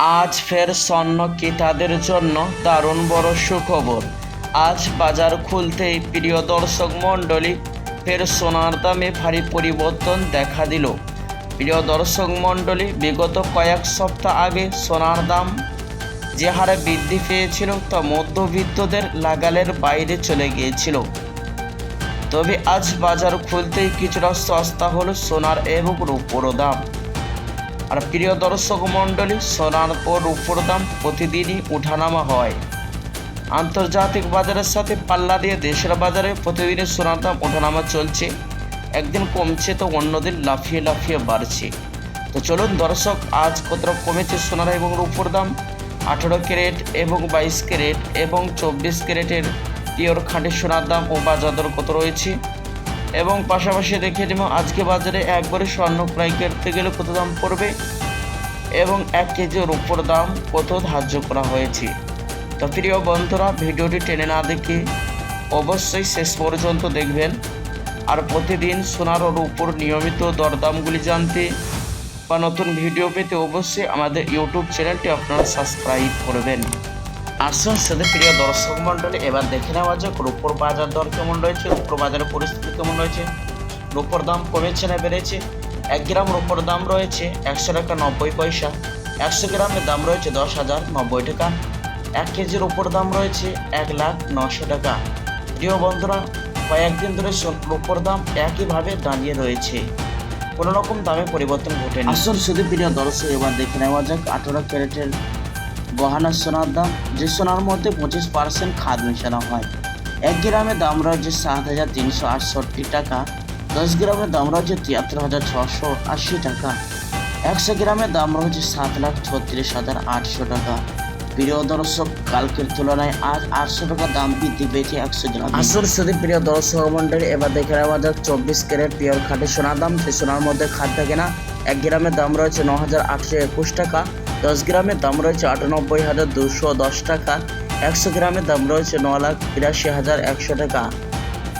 আজ ফের স্বর্ণ ক্রেতাদের জন্য দারুণ বড় সুখবর। আজ বাজার খুলতেই প্রিয় দর্শক মণ্ডলী ফের সোনার দামে ভারী পরিবর্তন দেখা দিল। প্রিয় দর্শক মণ্ডলী, বিগত কয়েক সপ্তাহ আগে সোনার দাম যে হারে বৃদ্ধি পেয়েছিল তা মধ্যবিত্তদের নাগালের বাইরে চলে গিয়েছিল। তবে আজ বাজার খুলতেই কিছুটা সস্তা হলো সোনার এবং রূপোর দাম। আর প্রিয় দর্শক মণ্ডলী, সোনার ও রূপোর দাম প্রতিদিনই ওঠানামা হয়। আন্তর্জাতিক বাজারের সাথে পাল্লা দিয়ে দেশের বাজারে প্রতিদিনই সোনার দাম ওঠানামা চলছে। একদিন কমছে তো অন্যদিন লাফিয়ে লাফিয়ে বাড়ছে। তো চলুন দর্শক, আজ কতটা কমেছে সোনার এবং রূপোর দাম। 18 ক্যারেট এবং 22 ক্যারেট এবং 24 ক্যারেটের পিওর খাঁটি সোনার দাম ও বাজার দর কত রয়েছে, এবং পাশাপাশি দেখে নেব আজকে বাজারে একবারে স্বর্ণ ক্রয় করতে গেলে কত দাম পড়বে এবং 1 কেজি রূপোর দাম কত ধার্য করা হয়েছে। তো প্রিয় বন্ধুরা, ভিডিওটি টেনে না দেখে অবশ্যই শেষ পর্যন্ত দেখবেন। আর প্রতিদিন সোনার ও রূপোর নিয়মিত দরদামগুলি জানতে বা নতুন ভিডিও পেতে অবশ্যই আমাদের ইউটিউব চ্যানেলটি আপনারা সাবস্ক্রাইব করবেন। আসুন সাথে প্রিয় দর্শক মণ্ডলী, এবার দেখে নেওয়া যাক রূপোর বাজার দর কেমন রয়েছে, রূপোর বাজারের পরিস্থিতি কেমন রয়েছে। রূপোর দাম কমেছে না বেড়েছে? 1 গ্রাম রূপোর দাম রয়েছে 100 টাকা 90 পয়সা। 100 গ্রামের দাম রয়েছে 10,090 টাকা। 1 কেজির রূপোর দাম রয়েছে 1,09,000 টাকা। প্রিয় বন্ধুরা, কয়েকদিন ধরে রূপোর দাম একইভাবে দাঁড়িয়ে রয়েছে, কোনো রকম দামে পরিবর্তন ঘটেনি। আসুন শুধু প্রিয় দর্শক, এবার দেখে নেওয়া যাক 18 ক্যারেটের গহনা সোনার দাম, যে সোনার মধ্যে 25% খাদ মেশানো হয়। 1 গ্রামের দাম রয়েছে 7,368 টাকা। 10 গ্রামের দাম রয়েছে 73,680 টাকা। 100 গ্রামের দাম রয়েছে 7,36,800 টাকা। প্রিয় দর্শক, কালকের তুলনায় আজ 800 টাকা দাম বৃদ্ধি পেয়েছে 100 গ্রাম। আসল সাথে প্রিয় দর্শক মণ্ডলী, এবার দেখে নেওয়া যাক 24 ক্যারেট পিওর খাঁটি সোনার দাম, যে সোনার মধ্যে খাদ থাকে না। 1 গ্রামের দাম রয়েছে 9,821 টাকা। 10 গ্রামের দাম রয়েছে 98,210 টাকা। 100 গ্রামের দাম রয়েছে 9,83,100 টাকা।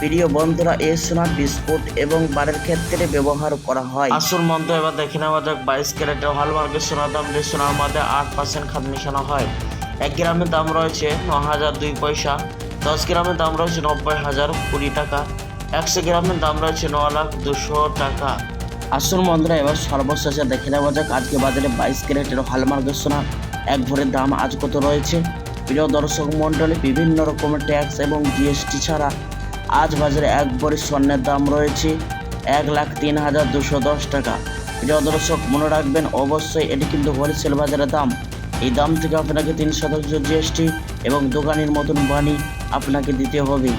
প্রিয় বন্ধুরা, এই সোনার বিস্কুট এবং বারের ক্ষেত্রে ব্যবহার করা হয়। আসল মন্ত্র এবার দেখে নেওয়া যাক 22 ক্যারেটের হলমার্কের সোনার দাম, যে সোনার মধ্যে 8% খাদ মেশানো হয়। 1 গ্রামের দাম রয়েছে 9,002 পয়সা। 10 গ্রামের দাম রয়েছে 90,020 টাকা। 100 গ্রামের দাম রয়েছে 9,02,000 টাকা। আসল বন্ধুরা, এবার সর্বশেষে দেখে নেওয়া যাক আজকে বাজারে 22 ক্যারেটের হলমার্কের সোনা 1 ভরির দাম আজ কত রয়েছে। প্রিয় দর্শক মণ্ডলী, বিভিন্ন রকমের ট্যাক্স এবং জিএসটি ছাড়া আজ বাজারে 1 ভরি স্বর্ণের দাম রয়েছে 1,03,210 টাকা। প্রিয় দর্শক, মনে রাখবেন অবশ্যই এটি কিন্তু হোলসেল বাজারের দাম। এই দাম থেকে আপনাকে 3% জিএসটি এবং দোকানের মতন বাণী আপনাকে দিতে হবে।